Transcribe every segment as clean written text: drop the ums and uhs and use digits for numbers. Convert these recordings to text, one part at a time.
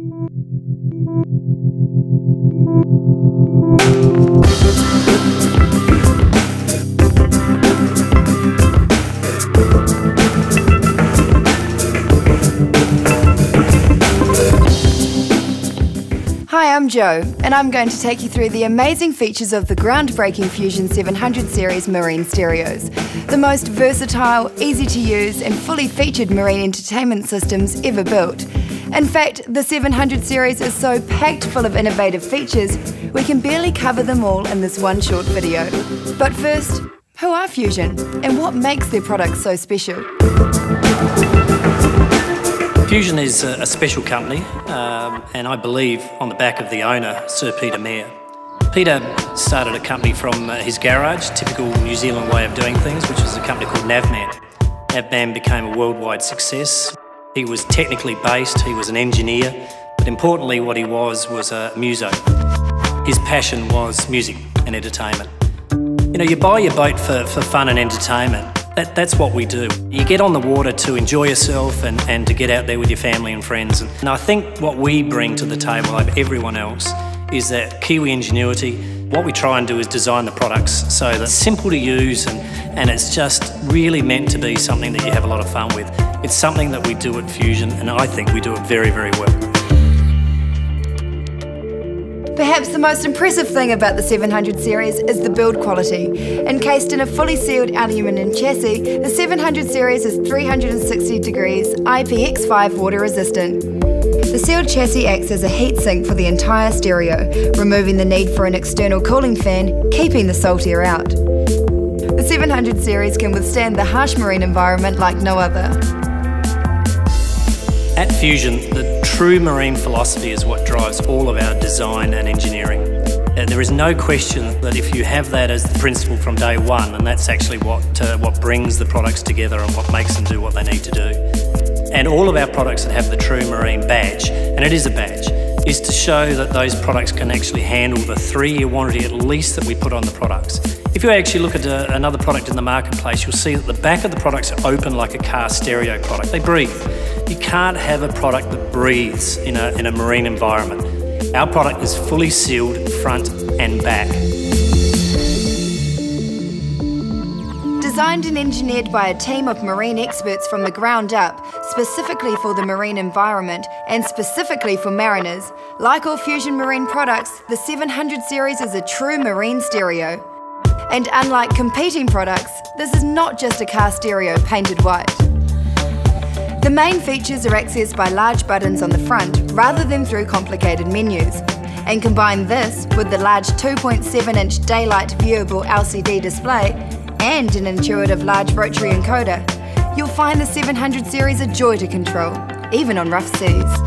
Hi, I'm Jo, and I'm going to take you through the amazing features of the groundbreaking Fusion 700 series marine stereos. The most versatile, easy to use and fully featured marine entertainment systems ever built. In fact, the 700 series is so packed full of innovative features, we can barely cover them all in this one short video. But first, who are Fusion, and what makes their products so special? Fusion is a special company, and I believe on the back of the owner, Sir Peter Mair. Peter started a company from his garage, typical New Zealand way of doing things, which was a company called Navman. Navman became a worldwide success. He was technically based, he was an engineer, but importantly what he was a muso. His passion was music and entertainment. You know, you buy your boat for fun and entertainment. That's what we do. You get on the water to enjoy yourself and to get out there with your family and friends. And I think what we bring to the table over everyone else is that Kiwi ingenuity. What we try and do is design the products so that it's simple to use and it's just really meant to be something that you have a lot of fun with. It's something that we do at Fusion, and I think we do it very, very well. Perhaps the most impressive thing about the 700 series is the build quality. Encased in a fully sealed aluminium chassis, the 700 series is 360 degrees IPX5 water resistant. The sealed chassis acts as a heat sink for the entire stereo, removing the need for an external cooling fan, keeping the salt air out. The 700 series can withstand the harsh marine environment like no other. At Fusion, the true marine philosophy is what drives all of our design and engineering. There is no question that if you have that as the principle from day one, and that's actually what brings the products together and what makes them do what they need to do. And all of our products that have the True Marine badge, and it is a badge, is to show that those products can actually handle the 3-year warranty at least that we put on the products. If you actually look at another product in the marketplace, you'll see that the back of the products are open like a car stereo product. They breathe. You can't have a product that breathes in a marine environment. Our product is fully sealed front and back. Designed and engineered by a team of marine experts from the ground up, specifically for the marine environment and specifically for mariners, like all Fusion marine products, the 700 series is a true marine stereo. And unlike competing products, this is not just a car stereo painted white. The main features are accessed by large buttons on the front rather than through complicated menus. And combine this with the large 2.7-inch daylight viewable LCD display and an intuitive large rotary encoder, you'll find the 700 series a joy to control, even on rough seas.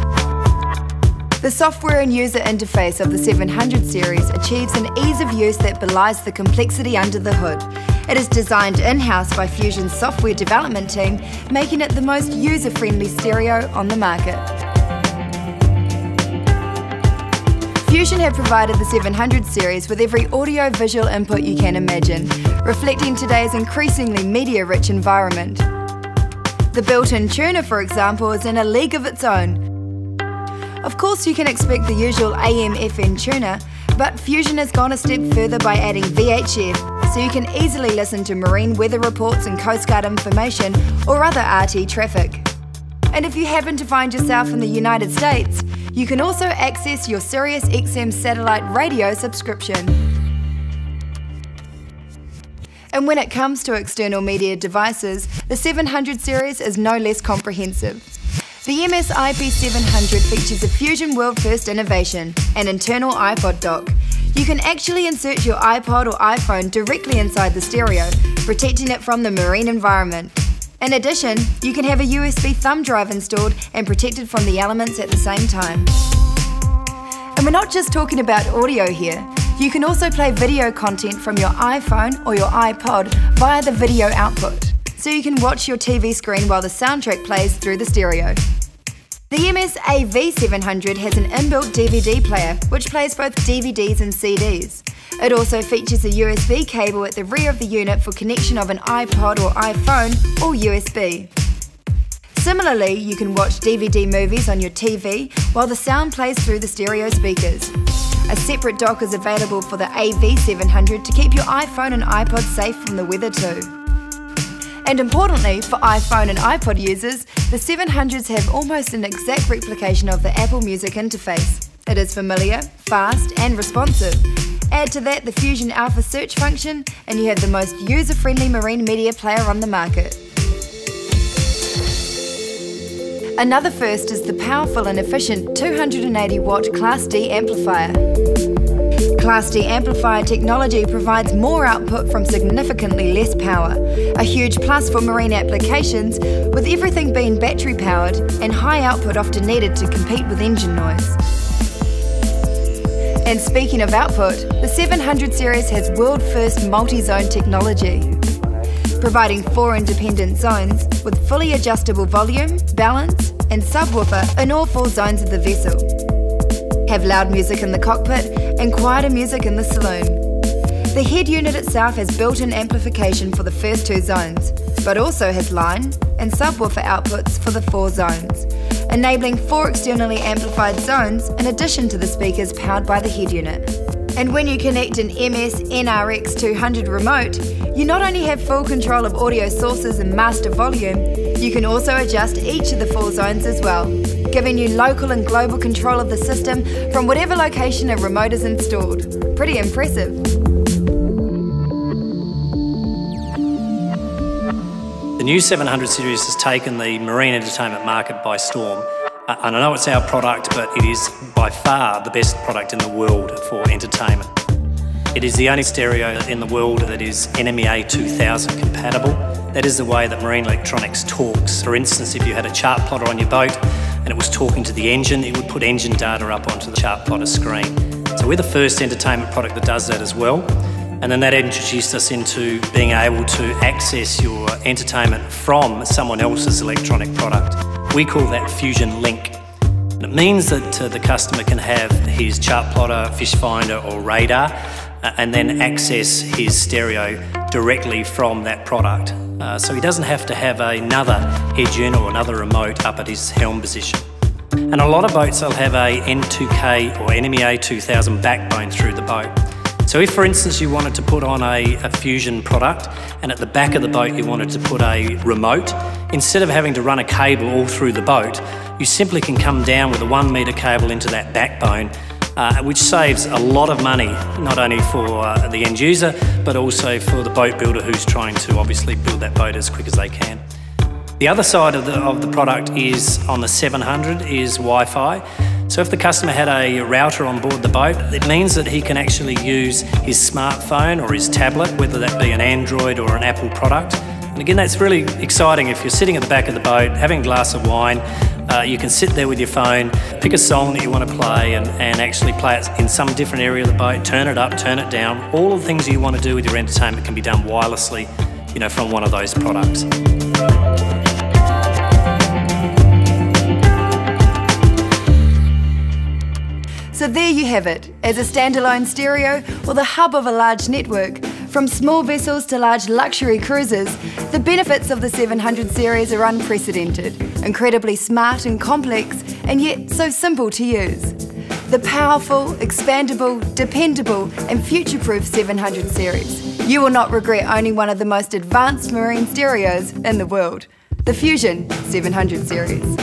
The software and user interface of the 700 series achieves an ease of use that belies the complexity under the hood. It is designed in-house by Fusion's software development team, making it the most user-friendly stereo on the market. Fusion have provided the 700 series with every audio-visual input you can imagine, reflecting today's increasingly media-rich environment. The built-in tuner, for example, is in a league of its own. Of course, you can expect the usual AM/FM tuner, but Fusion has gone a step further by adding VHF, so you can easily listen to marine weather reports and Coast Guard information or other RT traffic. And if you happen to find yourself in the United States, you can also access your Sirius XM satellite radio subscription. And when it comes to external media devices, the 700 series is no less comprehensive. The MS-IP700 features a Fusion world-first innovation, an internal iPod dock. You can actually insert your iPod or iPhone directly inside the stereo, protecting it from the marine environment. In addition, you can have a USB thumb drive installed and protected from the elements at the same time. And we're not just talking about audio here. You can also play video content from your iPhone or your iPod via the video output, so you can watch your TV screen while the soundtrack plays through the stereo. The MS-AV700 has an inbuilt DVD player, which plays both DVDs and CDs. It also features a USB cable at the rear of the unit for connection of an iPod or iPhone or USB. Similarly, you can watch DVD movies on your TV while the sound plays through the stereo speakers. A separate dock is available for the AV700 to keep your iPhone and iPod safe from the weather too. And importantly, for iPhone and iPod users, the 700s have almost an exact replication of the Apple Music interface. It is familiar, fast and responsive. Add to that the Fusion Alpha search function and you have the most user-friendly marine media player on the market. Another first is the powerful and efficient 280-watt Class D amplifier. Class D amplifier technology provides more output from significantly less power, a huge plus for marine applications, with everything being battery powered and high output often needed to compete with engine noise. And speaking of output, the 700 series has world-first multi-zone technology, providing 4 independent zones with fully adjustable volume, balance and subwoofer in all 4 zones of the vessel. Have loud music in the cockpit and quieter music in the saloon. The head unit itself has built-in amplification for the first 2 zones, but also has line and subwoofer outputs for the 4 zones, enabling 4 externally amplified zones in addition to the speakers powered by the head unit. And when you connect an MS NRX 200 remote, you not only have full control of audio sources and master volume, you can also adjust each of the 4 zones as well, giving you local and global control of the system from whatever location a remote is installed. Pretty impressive. The new 700 series has taken the marine entertainment market by storm. And I know it's our product, but it is by far the best product in the world for entertainment. It is the only stereo in the world that is NMEA 2000 compatible. That is the way that marine electronics talks. For instance, if you had a chart plotter on your boat and it was talking to the engine, it would put engine data up onto the chart plotter screen. So we're the first entertainment product that does that as well. And then that introduced us into being able to access your entertainment from someone else's electronic product. We call that Fusion Link. And it means that the customer can have his chart plotter, fish finder or radar and then access his stereo directly from that product. So he doesn't have to have another head unit or another remote up at his helm position. And a lot of boats will have a N2K or NMEA 2000 backbone through the boat. So if, for instance, you wanted to put on a Fusion product and at the back of the boat you wanted to put a remote, instead of having to run a cable all through the boat, you simply can come down with a 1 metre cable into that backbone, which saves a lot of money, not only for the end user, but also for the boat builder who's trying to obviously build that boat as quick as they can. The other side of the product is on the 700 is Wi-Fi. So if the customer had a router on board the boat, it means that he can actually use his smartphone or his tablet, whether that be an Android or an Apple product. And again, that's really exciting. If you're sitting at the back of the boat, having a glass of wine, you can sit there with your phone, pick a song that you want to play and actually play it in some different area of the boat, turn it up, turn it down. All of the things you want to do with your entertainment can be done wirelessly, from one of those products. So there you have it, as a standalone stereo or the hub of a large network. From small vessels to large luxury cruisers, the benefits of the 700 series are unprecedented, incredibly smart and complex, and yet so simple to use. The powerful, expandable, dependable and future-proof 700 series. You will not regret owning one of the most advanced marine stereos in the world, the Fusion 700 series.